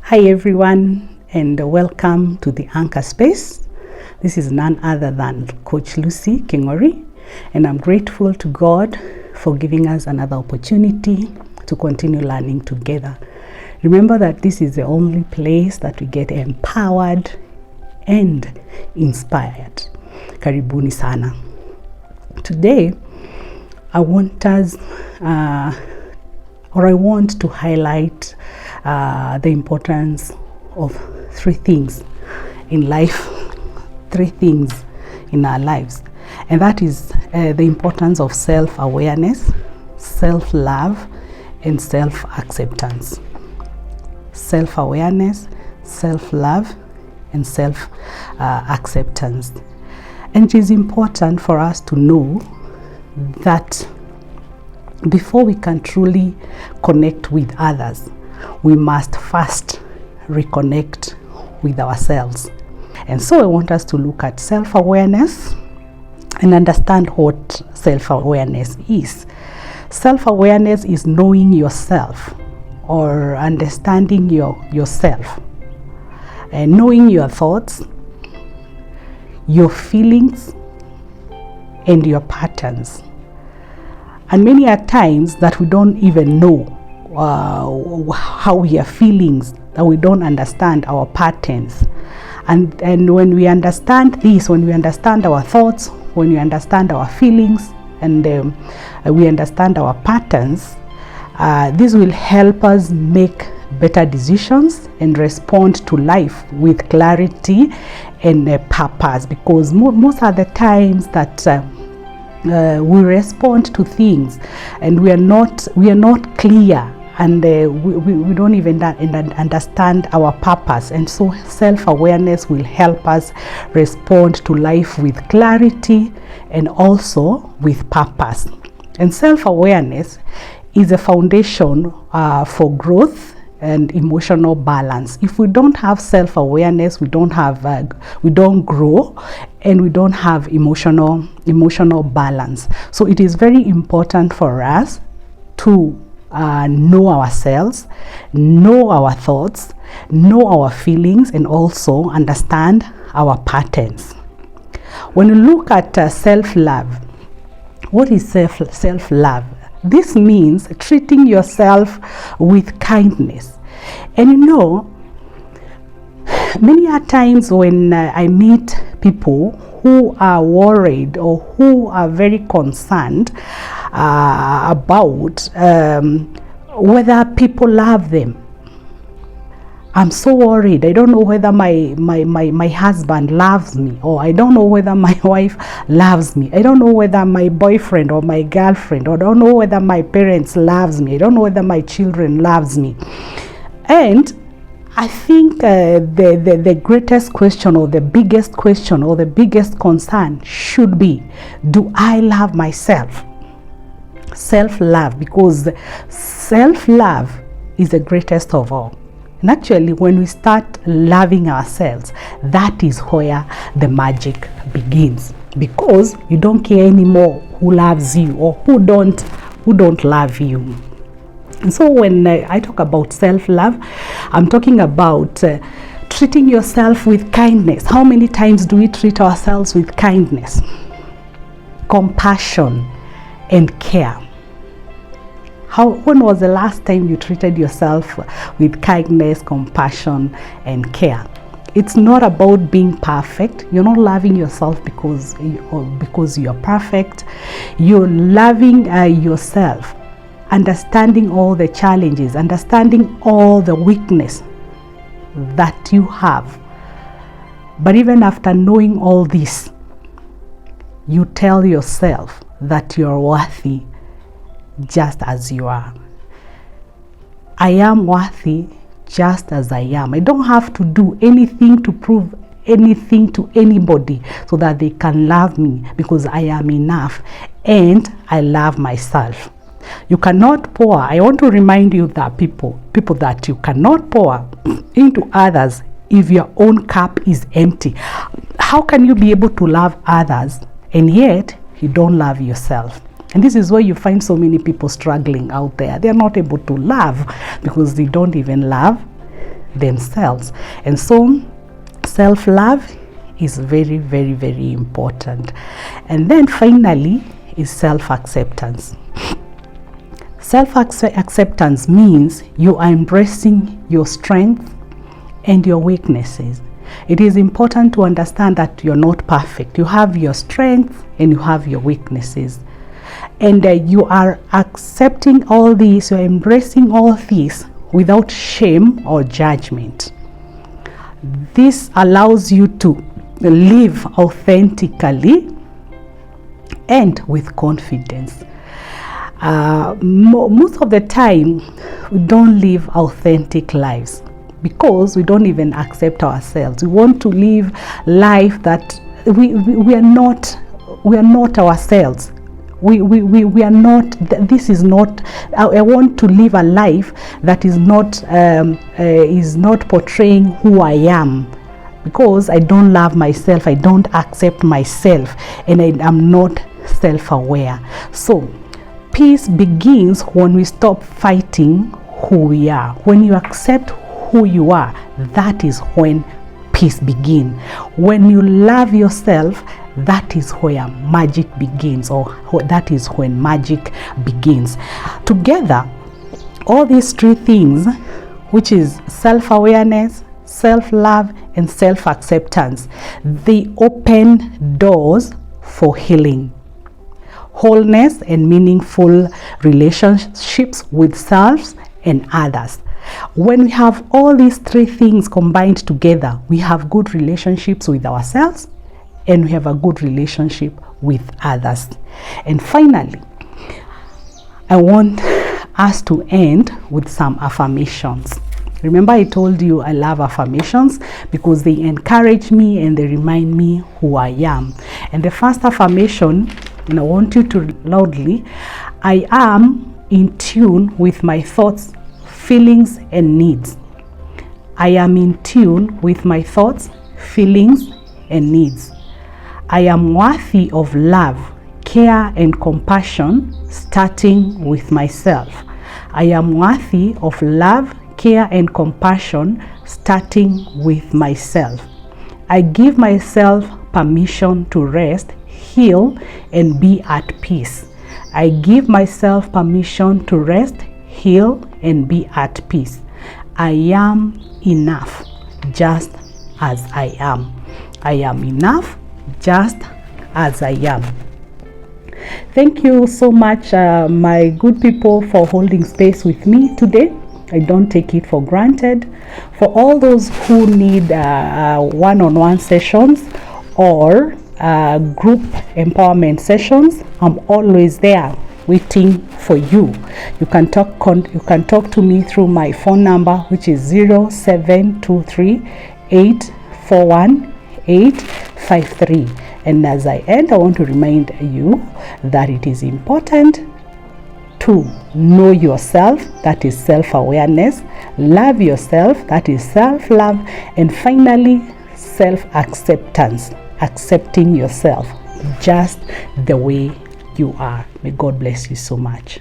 Hi everyone, and welcome to the Anchor Space. This is none other than Coach Lucy Kingori, and I'm grateful to God for giving us another opportunity to continue learning together. Remember that this is the only place that we get empowered and inspired. Karibuni sana. Today, I want to highlight the importance of three things in life, three things in our lives, and that is the importance of self-awareness, self-love, and self-acceptance. Self-awareness, self-love, and self-acceptance. And it is important for us to know that before we can truly connect with others, we must first reconnect with ourselves. And so I want us to look at self-awareness and understand what self-awareness is. Self-awareness is knowing yourself or understanding yourself and knowing your thoughts, your feelings, and your patterns. And many are times that we don't even know how we are feeling, that we don't understand our patterns. And when we understand this, when we understand our thoughts, when we understand our feelings, and we understand our patterns, this will help us make better decisions and respond to life with clarity and purpose. Because most of the times that we respond to things and we are not clear, and we don't even understand our purpose. And so self-awareness will help us respond to life with clarity and also with purpose. And self-awareness is a foundation for growth and emotional balance. If we don't have self-awareness, we don't grow, and we don't have emotional balance. So it is very important for us to know ourselves, know our thoughts, know our feelings, and also understand our patterns. When you look at self-love, what is self-love? This means treating yourself with kindness. And many a times when I meet people who are worried or who are very concerned about whether people love them. I'm so worried. I don't know whether my husband loves me, or I don't know whether my wife loves me. I don't know whether my boyfriend or my girlfriend, or I don't know whether my parents loves me. I don't know whether my children loves me. And I think the greatest question, or the biggest question, or the biggest concern should be, do I love myself? Self-love, because self-love is the greatest of all. And actually, when we start loving ourselves, that is where the magic begins, because you don't care anymore who loves you or who don't love you. And so when I talk about self-love, I'm talking about treating yourself with kindness. How many times do we treat ourselves with kindness, compassion, and care? When was the last time you treated yourself with kindness, compassion, and care? It's not about being perfect. You're not loving yourself because you're perfect. You're loving yourself, understanding all the challenges, understanding all the weakness that you have. But even after knowing all this, you tell yourself that you're worthy just as you are. I am worthy just as I am. I don't have to do anything to prove anything to anybody so that they can love me, because I am enough and I love myself. You cannot pour. I want to remind you that people that you cannot pour into others if your own cup is empty. How can you be able to love others and yet you don't love yourself? And this is where you find so many people struggling out there. They're not able to love because they don't even love themselves. And so self-love is very, very, very important. And then finally is self-acceptance. Self-acceptance means you are embracing your strengths and your weaknesses. It is important to understand that you're not perfect. You have your strengths and you have your weaknesses. And you are accepting all these, you're embracing all these without shame or judgment. This allows you to live authentically and with confidence. Most of the time, we don't live authentic lives because we don't even accept ourselves. We want to live life that we are not ourselves. We are not. This is not. I want to live a life that is not portraying who I am, because I don't love myself, I don't accept myself, and I am not self-aware. So peace begins when we stop fighting who we are. When you accept who you are, that is when peace begins. When you love yourself, that is where magic begins, or that is when magic begins. Together, all these three things, which is self-awareness, self-love, and self-acceptance, they open doors for healing, wholeness, and meaningful relationships with selves and others. When we have all these three things combined together, we have good relationships with ourselves and we have a good relationship with others. And finally, I want us to end with some affirmations. Remember, I told you I love affirmations because they encourage me and they remind me who I am. And the first affirmation, and I want you to loudly, I am in tune with my thoughts, feelings, and needs. I am in tune with my thoughts, feelings, and needs. I am worthy of love, care, and compassion, starting with myself. I am worthy of love, care, and compassion, starting with myself. I give myself permission to rest, heal, and be at peace. I give myself permission to rest, heal, and be at peace. I am enough just as I am. I am enough just as I am. Thank you so much, my good people, for holding space with me today. I don't take it for granted. For all those who need one-on-one sessions or group empowerment sessions, I'm always there waiting for you. You can talk to me through my phone number, which is 0723-841-853. And as I end, I want to remind you that it is important to know yourself, that is self-awareness, love yourself, that is self-love, and finally self-acceptance, accepting yourself just the way you are. May God bless you so much.